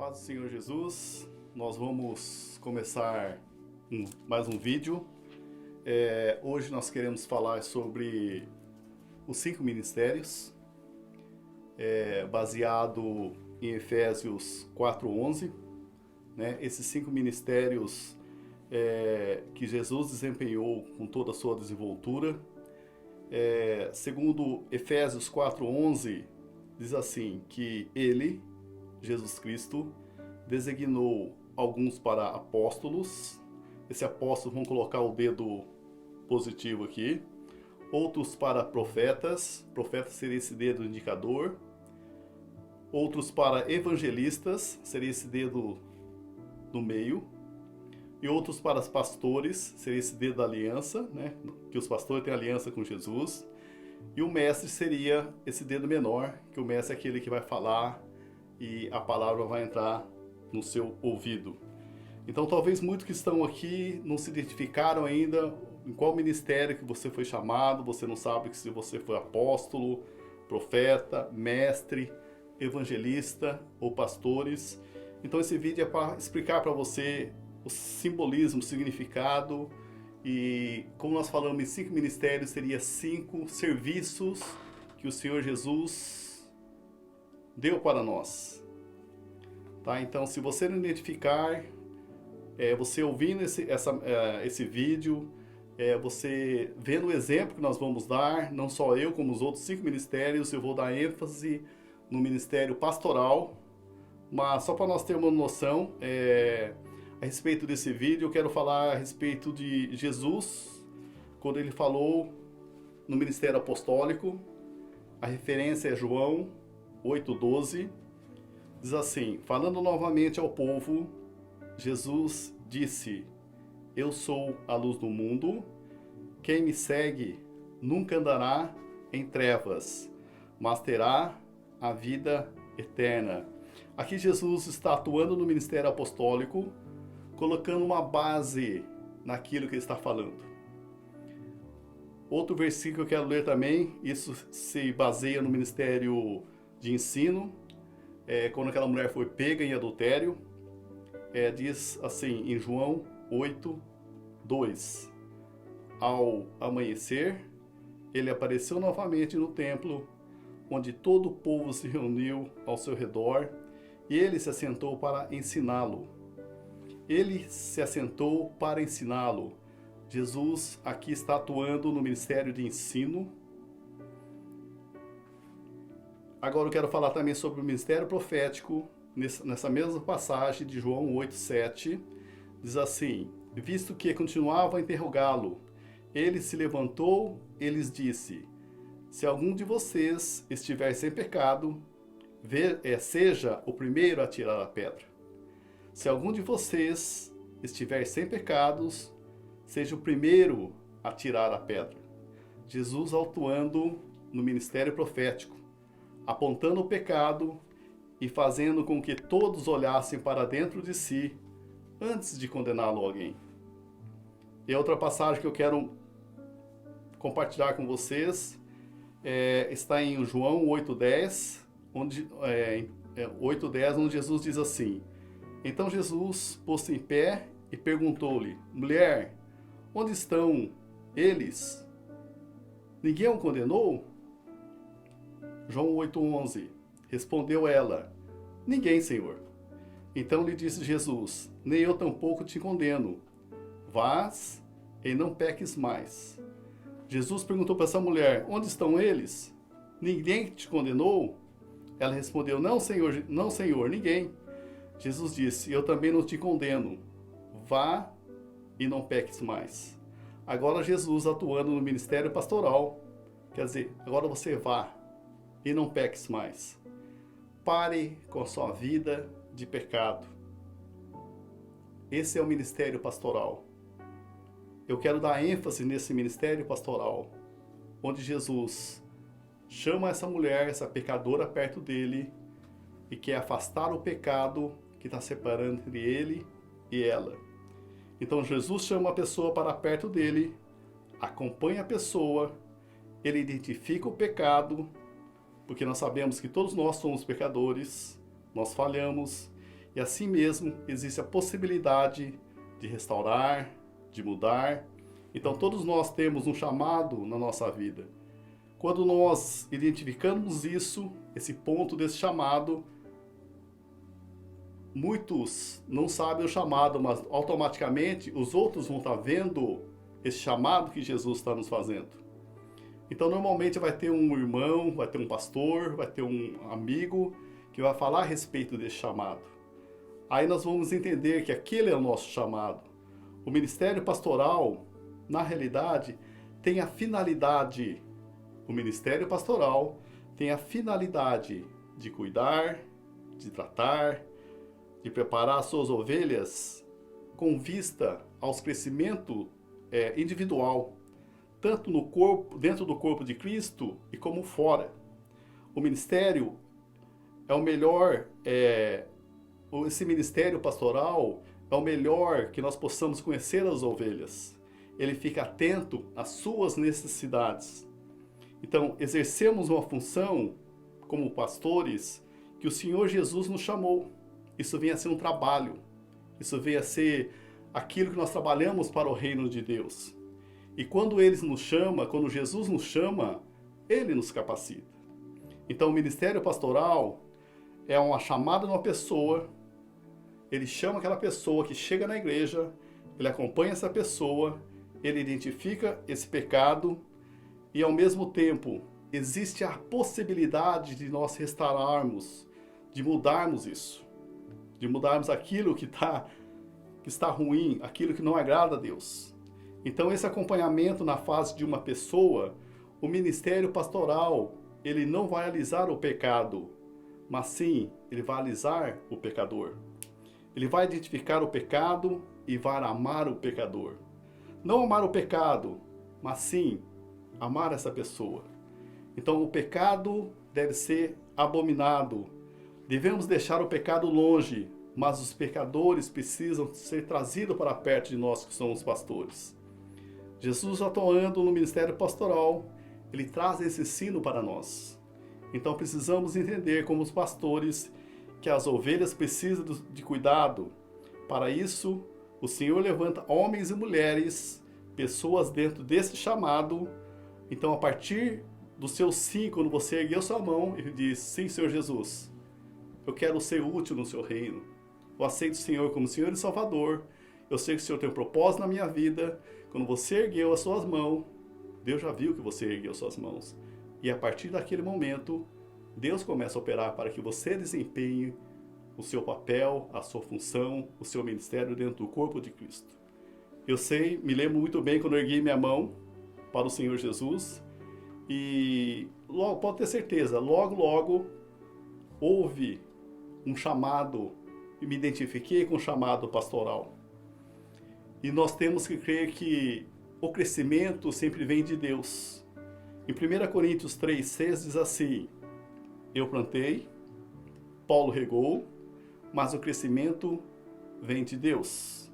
Paz do Senhor Jesus, nós vamos começar mais um vídeo. Hoje nós queremos falar sobre os 5 ministérios, baseado em Efésios 4:11, né? Esses 5 ministérios que Jesus desempenhou com toda a sua desenvoltura. Segundo Efésios 4:11, diz assim, que ele, Jesus Cristo, designou alguns para apóstolos. Esse apóstolo, vamos colocar o dedo positivo aqui. Outros para profetas. Profeta seria esse dedo indicador. Outros para evangelistas, seria esse dedo no meio. E outros para os pastores, seria esse dedo da aliança, né? Que os pastores têm aliança com Jesus. E o mestre seria esse dedo menor, que o mestre é aquele que vai falar e a palavra vai entrar no seu ouvido. Então, talvez muitos que estão aqui não se identificaram ainda em qual ministério que você foi chamado. Você não sabe se você foi apóstolo, profeta, mestre, evangelista ou pastores. Então, esse vídeo é para explicar para você o simbolismo, o significado. E como nós falamos em 5 ministérios, seria 5 serviços que o Senhor Jesus deu para nós. Tá? Então, se você não identificar, você ouvindo esse vídeo, você vendo o exemplo que nós vamos dar, não só eu, como os outros 5 ministérios, eu vou dar ênfase no ministério pastoral. Mas só para nós termos uma noção, a respeito desse vídeo, eu quero falar a respeito de Jesus, quando ele falou no ministério apostólico. A referência é João 8:12, diz assim: falando novamente ao povo, Jesus disse: eu sou a luz do mundo, quem me segue nunca andará em trevas, mas terá a vida eterna. Aqui Jesus está atuando no ministério apostólico, colocando uma base naquilo que ele está falando. Outro versículo que eu quero ler também, isso se baseia no ministério de ensino, quando aquela mulher foi pega em adultério, diz assim em João 8:2: ao amanhecer, ele apareceu novamente no templo, onde todo o povo se reuniu ao seu redor, e ele se assentou para ensiná-lo. Ele se assentou para ensiná-lo. Jesus aqui está atuando no ministério de ensino. Agora eu quero falar também sobre o ministério profético, nessa mesma passagem de João 8:7, diz assim: visto que continuava a interrogá-lo, ele se levantou e lhes disse: se algum de vocês estiver sem pecado, seja o primeiro a tirar a pedra. Se algum de vocês estiver sem pecados, seja o primeiro a tirar a pedra. Jesus atuando no ministério profético, apontando o pecado e fazendo com que todos olhassem para dentro de si antes de condená-lo a alguém. E outra passagem que eu quero compartilhar com vocês está em João 8:10, onde Jesus diz assim: então Jesus pôs-se em pé e perguntou-lhe: mulher, onde estão eles? Ninguém o condenou? João 8:11, respondeu ela: ninguém, Senhor. Então lhe disse Jesus: nem eu tampouco te condeno. Vás e não peques mais. Jesus perguntou para essa mulher: onde estão eles? Ninguém te condenou? Ela respondeu: não, Senhor, ninguém. Jesus disse: eu também não te condeno. Vá e não peques mais. Agora Jesus atuando no ministério pastoral, quer dizer, agora você vá e não peques mais. Pare com a sua vida de pecado. Esse é o ministério pastoral. Eu quero dar ênfase nesse ministério pastoral, onde Jesus chama essa mulher, essa pecadora, perto dele e quer afastar o pecado que está separando entre ele e ela. Então Jesus chama a pessoa para perto dele, acompanha a pessoa, ele identifica o pecado, porque nós sabemos que todos nós somos pecadores, nós falhamos, E assim mesmo existe a possibilidade de restaurar, de mudar. Então todos nós temos um chamado na nossa vida. Quando nós identificamos isso, esse ponto desse chamado, muitos não sabem o chamado, mas automaticamente os outros vão estar vendo esse chamado que Jesus está nos fazendo. Então normalmente vai ter um irmão, vai ter um pastor, vai ter um amigo que vai falar a respeito desse chamado. Aí nós vamos entender que aquele é o nosso chamado. O ministério pastoral, na realidade, tem a finalidade. O ministério pastoral tem a finalidade de cuidar, de tratar, de preparar as suas ovelhas com vista aos crescimento individual, tanto no corpo, dentro do corpo de Cristo e como fora. O ministério é o melhor, esse ministério pastoral é o melhor que nós possamos conhecer as ovelhas. Ele fica atento às suas necessidades. Então, exercemos uma função como pastores que o Senhor Jesus nos chamou. Isso vem a ser um trabalho. Isso vem a ser aquilo que nós trabalhamos para o reino de Deus. E quando Ele nos chama, quando Jesus nos chama, Ele nos capacita. Então, o ministério pastoral é uma chamada de uma pessoa. Ele chama aquela pessoa que chega na igreja, ele acompanha essa pessoa, ele identifica esse pecado e, ao mesmo tempo, existe a possibilidade de nós restaurarmos, de mudarmos isso, de mudarmos aquilo que está ruim, aquilo que não agrada a Deus. Então, esse acompanhamento na fase de uma pessoa, o ministério pastoral, ele não vai alisar o pecado, mas sim, ele vai alisar o pecador. Ele vai identificar o pecado e vai amar o pecador. Não amar o pecado, mas sim amar essa pessoa. Então o pecado deve ser abominado. Devemos deixar o pecado longe, mas os pecadores precisam ser trazidos para perto de nós que somos pastores. Jesus, atuando no ministério pastoral, ele traz esse ensino para nós. Então precisamos entender como os pastores que as ovelhas precisam de cuidado. Para isso, o Senhor levanta homens e mulheres, pessoas dentro desse chamado. Então, a partir do seu sim, quando você ergueu sua mão e diz, sim, Senhor Jesus, eu quero ser útil no seu reino. Eu aceito o Senhor como Senhor e Salvador. Eu sei que o Senhor tem um propósito na minha vida. Quando você ergueu as suas mãos, Deus já viu que você ergueu suas mãos. E a partir daquele momento, Deus começa a operar para que você desempenhe o seu papel, a sua função, o seu ministério dentro do corpo de Cristo. Eu sei, me lembro muito bem quando eu ergui minha mão para o Senhor Jesus e logo, pode ter certeza, logo houve um chamado e me identifiquei com o chamado pastoral. E nós temos que crer que o crescimento sempre vem de Deus. Em 1 Coríntios 3,6 diz assim, eu plantei, Paulo regou, mas o crescimento vem de Deus.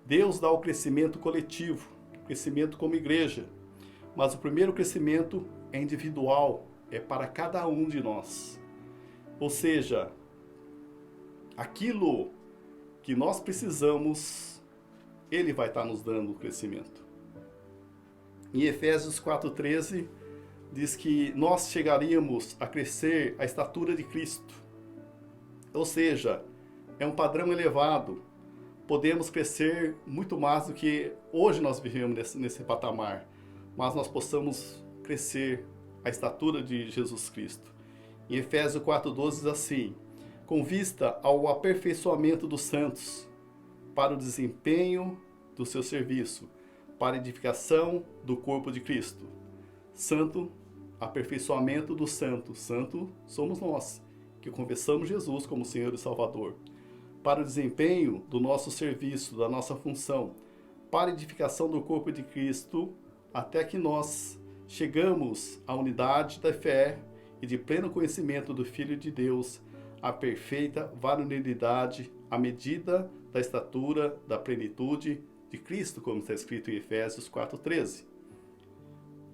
Deus dá o crescimento coletivo, o crescimento como igreja. Mas o primeiro crescimento é individual, é para cada um de nós. Ou seja, aquilo que nós precisamos, Ele vai estar nos dando o crescimento. Em Efésios 4,13, diz que nós chegaríamos a crescer à estatura de Cristo. Ou seja, é um padrão elevado. Podemos crescer muito mais do que hoje nós vivemos nesse patamar. Mas nós possamos crescer à estatura de Jesus Cristo. Em Efésios 4,12 diz assim, com vista ao aperfeiçoamento dos santos, para o desempenho do seu serviço, para a edificação do corpo de Cristo. Santo, aperfeiçoamento do santo. Santo somos nós, que confessamos Jesus como Senhor e Salvador. Para o desempenho do nosso serviço, da nossa função, para a edificação do corpo de Cristo, até que nós chegamos à unidade da fé e de pleno conhecimento do Filho de Deus, à perfeita varonilidade, à medida da estatura, da plenitude de Cristo, como está escrito em Efésios 4,13.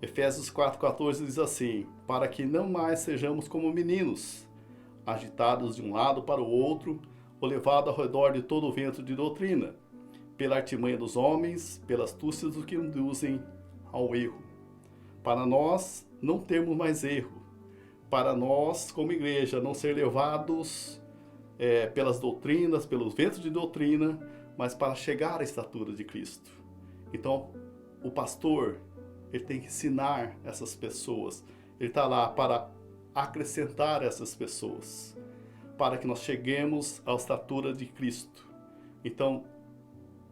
Efésios 4,14 diz assim, para que não mais sejamos como meninos, agitados de um lado para o outro, ou levado ao redor de todo o vento de doutrina, pela artimanha dos homens, pelas astúcias dos que induzem ao erro. Para nós não termos mais erro, para nós, como igreja, não ser levados pelas doutrinas, pelos ventos de doutrina, mas para chegar à estatura de Cristo. Então, o pastor, ele tem que ensinar essas pessoas, ele está lá para acrescentar essas pessoas, para que nós cheguemos à estatura de Cristo. Então,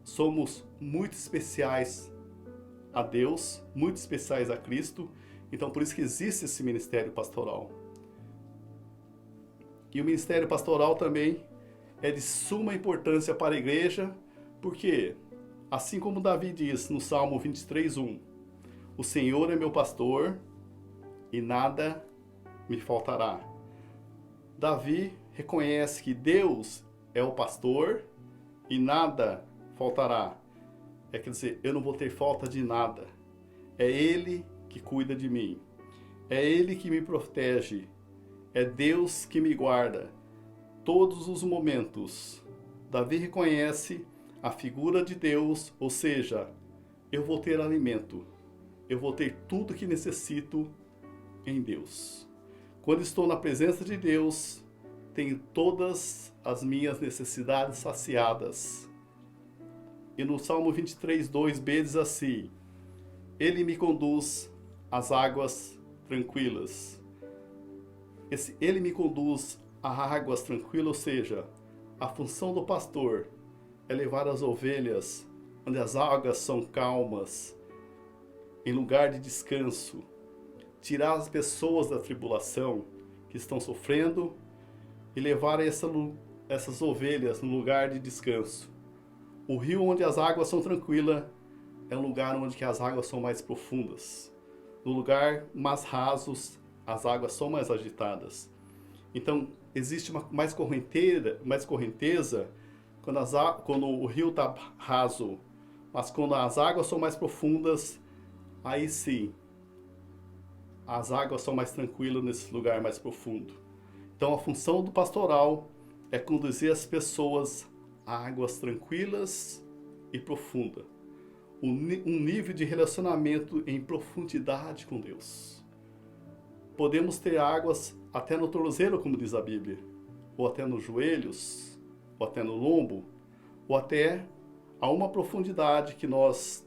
somos muito especiais a Deus, muito especiais a Cristo, então por isso que existe esse ministério pastoral. E o ministério pastoral também é de suma importância para a igreja, porque, assim como Davi diz no Salmo 23:1, o Senhor é meu pastor e nada me faltará. Davi reconhece que Deus é o pastor e nada faltará. Quer dizer, eu não vou ter falta de nada. É Ele que cuida de mim. É Ele que me protege. É Deus que me guarda. Todos os momentos. Davi reconhece a figura de Deus, ou seja, eu vou ter alimento. Eu vou ter tudo que necessito em Deus. Quando estou na presença de Deus, tenho todas as minhas necessidades saciadas. E no Salmo 23:2b diz assim: Ele me conduz às águas tranquilas. Ele me conduz a águas tranquilas, ou seja, a função do pastor é levar as ovelhas onde as águas são calmas, em lugar de descanso, tirar as pessoas da tribulação que estão sofrendo e levar essas ovelhas no lugar de descanso. O rio onde as águas são tranquilas é um lugar onde que as águas são mais profundas. No lugar mais rasos, as águas são mais agitadas. Então, existe mais correnteza quando o rio está raso. Mas quando as águas são mais profundas, aí sim, as águas são mais tranquilas nesse lugar mais profundo. Então, a função do pastoral é conduzir as pessoas a águas tranquilas e profundas. Um nível de relacionamento em profundidade com Deus. Podemos ter águas até no tornozelo, como diz a Bíblia, ou até nos joelhos, ou até no lombo, ou até a uma profundidade que nós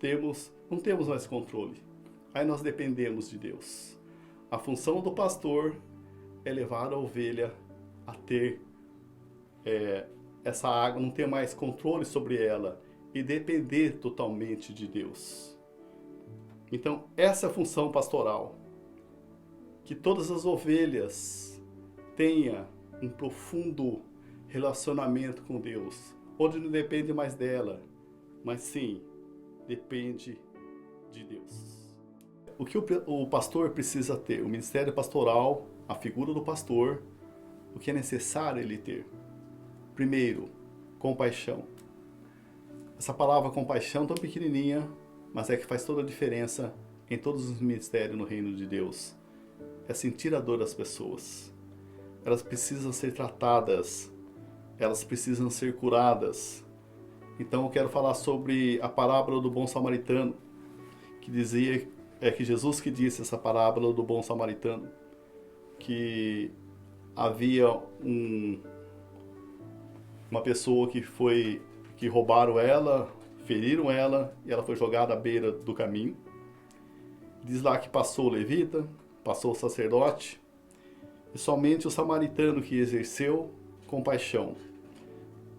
não temos mais controle. Aí nós dependemos de Deus. A função do pastor é levar a ovelha a ter essa água, não ter mais controle sobre ela e depender totalmente de Deus. Então, essa é a função pastoral. Que todas as ovelhas tenham um profundo relacionamento com Deus, onde não depende mais dela, mas sim, depende de Deus. O que o pastor precisa ter? O ministério pastoral, a figura do pastor, o que é necessário ele ter? Primeiro, compaixão. Essa palavra compaixão tão pequenininha, mas é que faz toda a diferença em todos os ministérios no reino de Deus. É sentir a dor das pessoas. Elas precisam ser tratadas, elas precisam ser curadas. Então eu quero falar sobre a parábola do bom samaritano, que dizia, que Jesus que disse essa parábola do bom samaritano, que havia uma pessoa que roubaram ela, feriram ela, e ela foi jogada à beira do caminho. Diz lá que passou o levita, passou o sacerdote, e somente o samaritano que exerceu compaixão.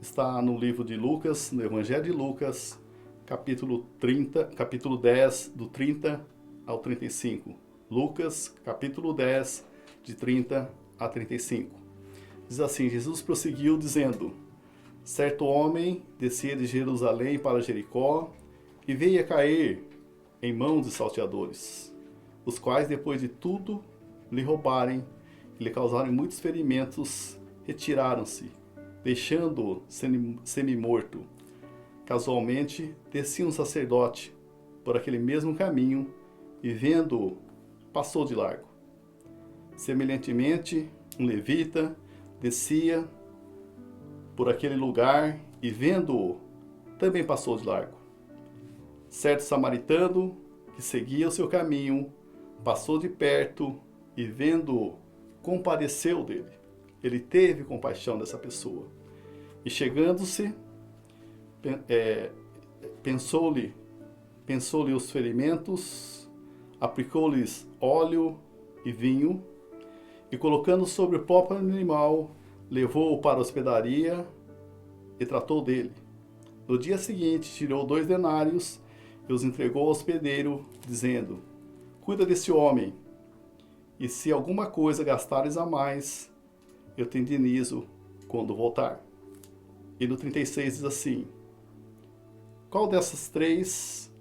Está no livro de Lucas, no Evangelho de Lucas, capítulo 10, do 30 ao 35. Lucas, capítulo 10, de 30 a 35. Diz assim: Jesus prosseguiu dizendo: certo homem descia de Jerusalém para Jericó e veio a cair em mãos de salteadores, os quais, depois de tudo lhe roubarem e lhe causarem muitos ferimentos, retiraram-se, deixando-o semi-morto. Casualmente, descia um sacerdote por aquele mesmo caminho e, vendo-o, passou de largo. Semelhantemente, um levita descia por aquele lugar e, vendo-o, também passou de largo. Certo samaritano, que seguia o seu caminho, passou de perto e, vendo-o, compadeceu dele. Ele teve compaixão dessa pessoa. E chegando-se, pensou-lhe os ferimentos, aplicou-lhes óleo e vinho, e colocando sobre o próprio animal, levou-o para a hospedaria e tratou dele. No dia seguinte, tirou 2 denários e os entregou ao hospedeiro, dizendo: cuida desse homem, e se alguma coisa gastares a mais, eu te indenizo quando voltar. E no 36 diz assim: qual dessas 3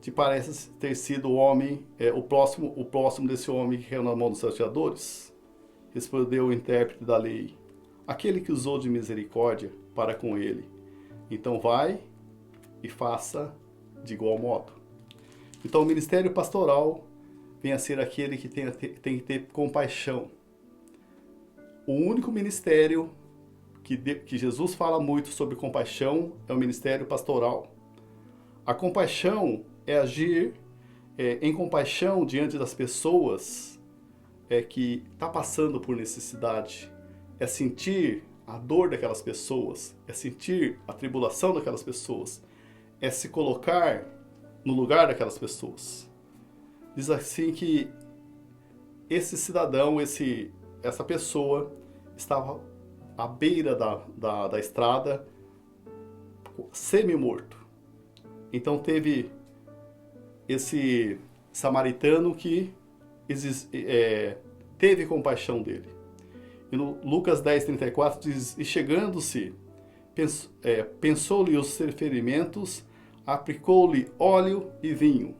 te parece ter sido o homem, o próximo desse homem que caiu na mão dos salteadores? Respondeu o intérprete da lei: aquele que usou de misericórdia para com ele. Então vai e faça de igual modo. Então o ministério pastoral vem a ser aquele que tem que ter compaixão. O único ministério que Jesus fala muito sobre compaixão é o ministério pastoral. A compaixão é agir em compaixão diante das pessoas que está passando por necessidade. É sentir a dor daquelas pessoas, é sentir a tribulação daquelas pessoas, é se colocar no lugar daquelas pessoas. Diz assim que esse cidadão, essa pessoa estava à beira da estrada, semi-morto. Então teve esse samaritano que teve compaixão dele. E no Lucas 10:34 diz: e chegando-se, pensou-lhe os ferimentos, aplicou-lhe óleo e vinho,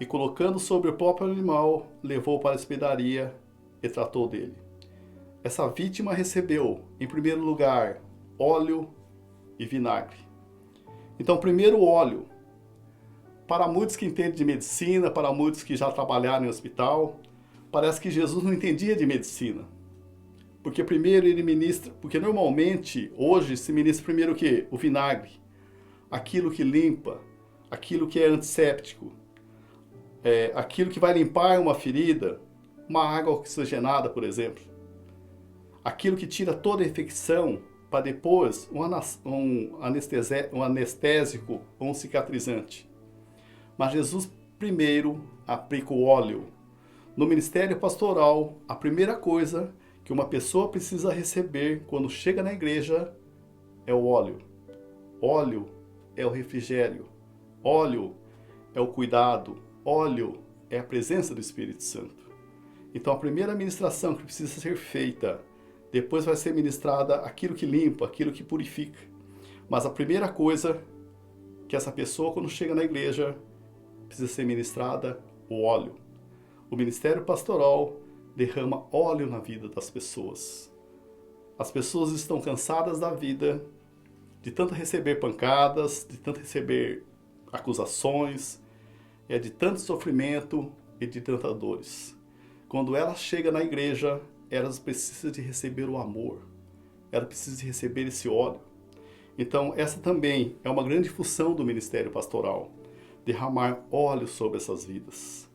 e colocando sobre o próprio animal, levou para a hospedaria e tratou dele. Essa vítima recebeu, em primeiro lugar, óleo e vinagre. Então, primeiro óleo. Para muitos que entendem de medicina, para muitos que já trabalharam em hospital, parece que Jesus não entendia de medicina. Porque primeiro ele ministra, porque normalmente, hoje, se ministra primeiro o quê? O vinagre. Aquilo que limpa, aquilo que é antisséptico, aquilo que vai limpar uma ferida, uma água oxigenada, por exemplo. Aquilo que tira toda a infecção, para depois um anestésico ou um cicatrizante. Mas Jesus primeiro aplica o óleo. No ministério pastoral, a primeira coisa que uma pessoa precisa receber quando chega na igreja é o óleo. Óleo é o refrigério. Óleo é o cuidado. Óleo é a presença do Espírito Santo. Então a primeira ministração que precisa ser feita, depois vai ser ministrada aquilo que limpa, aquilo que purifica. Mas a primeira coisa que essa pessoa, quando chega na igreja, precisa ser ministrada, o óleo. O ministério pastoral derrama óleo na vida das pessoas. As pessoas estão cansadas da vida, de tanto receber pancadas, de tanto receber acusações, de tanto sofrimento e de tantas dores. Quando ela chega na igreja, elas precisam de receber o amor. Ela precisa de receber esse óleo. Então, essa também é uma grande função do ministério pastoral. Derramar óleo sobre essas vidas.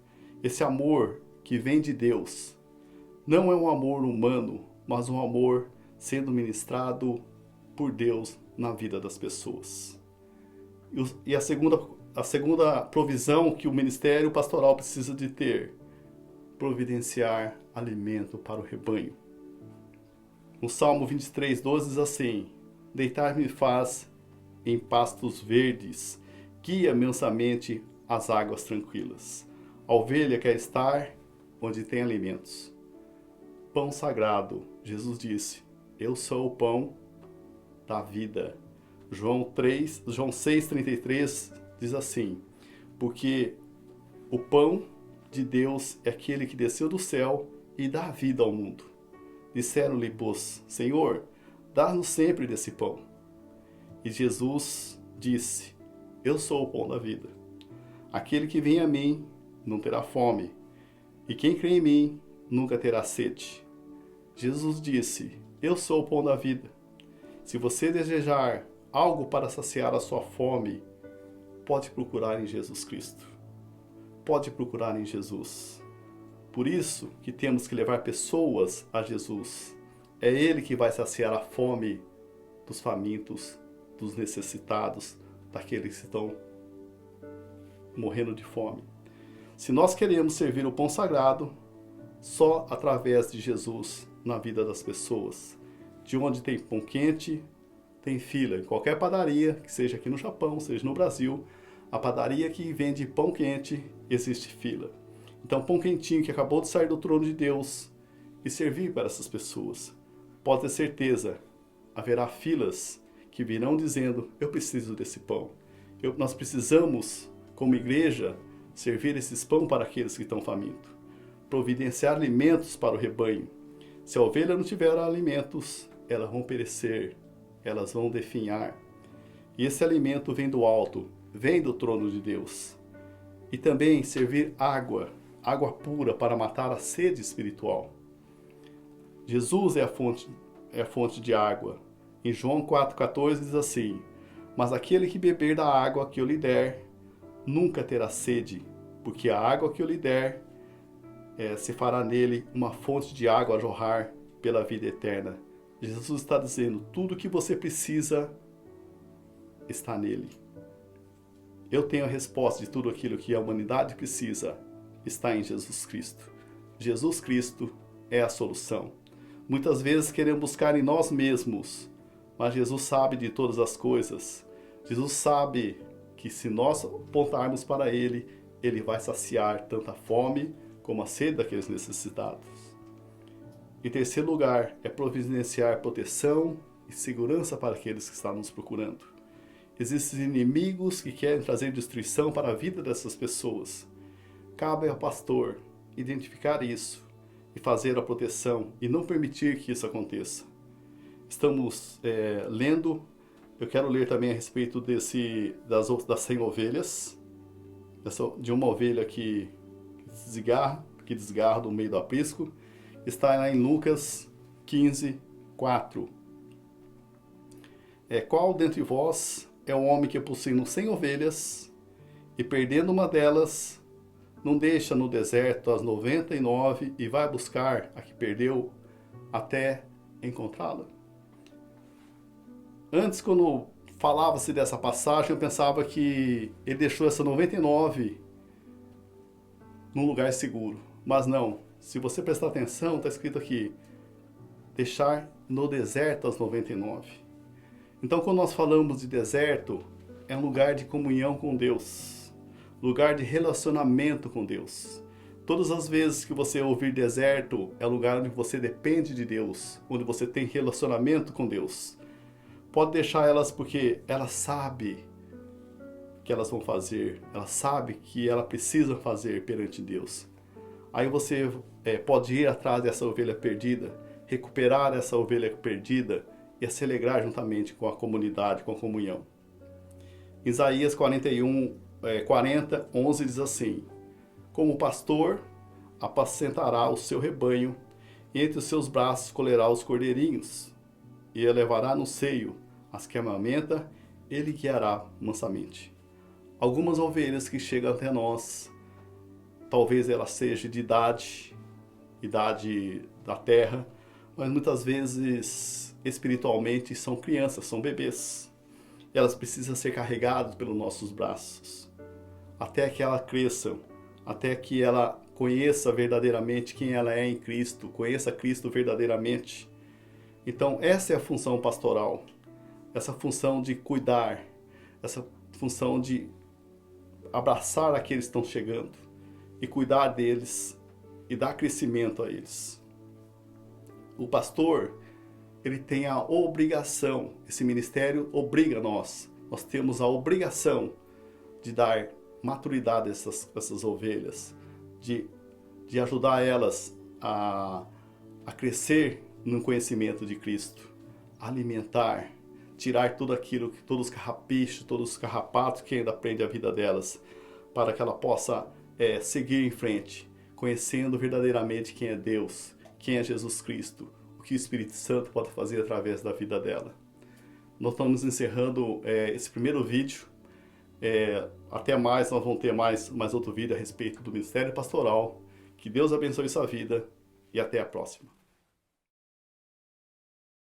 Esse amor que vem de Deus não é um amor humano, mas um amor sendo ministrado por Deus na vida das pessoas. E a segunda provisão que o ministério pastoral precisa de ter, providenciar alimento para o rebanho. No Salmo 23:12 diz assim: deitar-me faz em pastos verdes, guia mansamente as águas tranquilas. A ovelha quer estar onde tem alimentos. Pão sagrado, Jesus disse: eu sou o pão da vida. João 6:33 diz assim: porque o pão de Deus é aquele que desceu do céu e dá vida ao mundo. Disseram-lhe, pois, Senhor, dá-nos sempre desse pão. E Jesus disse: eu sou o pão da vida. Aquele que vem a mim não terá fome, e quem crê em mim nunca terá sede. Jesus disse: eu sou o pão da vida. Se você desejar algo para saciar a sua fome, pode procurar em Jesus Cristo. Pode procurar em Jesus. Por isso que temos que levar pessoas a Jesus. É Ele que vai saciar a fome dos famintos, dos necessitados, daqueles que estão morrendo de fome. Se nós queremos servir o pão sagrado, só através de Jesus na vida das pessoas. De onde tem pão quente, tem fila. Em qualquer padaria, que seja aqui no Japão, seja no Brasil, a padaria que vende pão quente, existe fila. Então, pão quentinho que acabou de sair do trono de Deus e servir para essas pessoas. Pode ter certeza, haverá filas que virão dizendo, eu preciso desse pão. Nós precisamos, como igreja, servir esses pão para aqueles que estão famintos. Providenciar alimentos para o rebanho. Se a ovelha não tiver alimentos, elas vão perecer, elas vão definhar. E esse alimento vem do alto, vem do trono de Deus. E também servir água pura para matar a sede espiritual. Jesus é a fonte de água. Em João 4,14 diz assim, mas aquele que beber da água que eu lhe der, nunca terá sede, porque a água que eu lhe der, se fará nele uma fonte de água a jorrar pela vida eterna. Jesus está dizendo, tudo que você precisa está nele. Eu tenho a resposta de tudo aquilo que a humanidade precisa, está em Jesus Cristo. Jesus Cristo é a solução. Muitas vezes queremos buscar em nós mesmos, mas Jesus sabe de todas as coisas. Jesus sabe que se nós apontarmos para Ele, Ele vai saciar tanto a fome como a sede daqueles necessitados. Em terceiro lugar, é providenciar proteção e segurança para aqueles que estão nos procurando. Existem inimigos que querem trazer destruição para a vida dessas pessoas. Cabe ao pastor identificar isso e fazer a proteção e não permitir que isso aconteça. Estamos lendo, eu quero ler também a respeito das 100 ovelhas, de uma ovelha que desgarra do meio do aprisco. Está lá em Lucas 15, 4. Qual dentre vós é o homem que possuindo 100 ovelhas e perdendo uma delas, não deixa no deserto as 99 e vai buscar a que perdeu até encontrá-la? Antes, quando falava-se dessa passagem, eu pensava que ele deixou essa 99 num lugar seguro. Mas não. Se você prestar atenção, está escrito aqui, deixar no deserto as 99. Então, quando nós falamos de deserto, é um lugar de comunhão com Deus, lugar de relacionamento com Deus. Todas as vezes que você ouvir deserto, é lugar onde você depende de Deus, onde você tem relacionamento com Deus. Pode deixar elas porque ela sabe que elas vão fazer, ela sabe que ela precisa fazer perante Deus. Aí você pode ir atrás dessa ovelha perdida, recuperar essa ovelha perdida e se alegrar juntamente com a comunidade, com a comunhão. Isaías 40, 11 diz assim, como pastor apacentará o seu rebanho, e entre os seus braços colherá os cordeirinhos, e levará no seio as que amamenta, ele guiará mansamente. Algumas ovelhas que chegam até nós, talvez ela seja de idade da terra, mas muitas vezes espiritualmente são crianças, são bebês. Elas precisam ser carregadas pelos nossos braços, até que elas cresçam, até que ela conheça verdadeiramente quem ela é em Cristo, conheça Cristo verdadeiramente. Então essa é a função pastoral, essa função de cuidar, essa função de abraçar aqueles que estão chegando e cuidar deles e dar crescimento a eles. O pastor, ele tem a obrigação, esse ministério obriga nós temos a obrigação de dar maturidade a essas ovelhas, de ajudar elas a crescer no conhecimento de Cristo, alimentar, tirar tudo aquilo, todos os carrapichos, todos os carrapatos que ainda prende a vida delas, para que ela possa seguir em frente, conhecendo verdadeiramente quem é Deus, quem é Jesus Cristo, o que o Espírito Santo pode fazer através da vida dela. nós estamos encerrando esse primeiro vídeo. Até mais, nós vamos ter mais outro vídeo a respeito do Ministério Pastoral. Que Deus abençoe sua vida e até a próxima.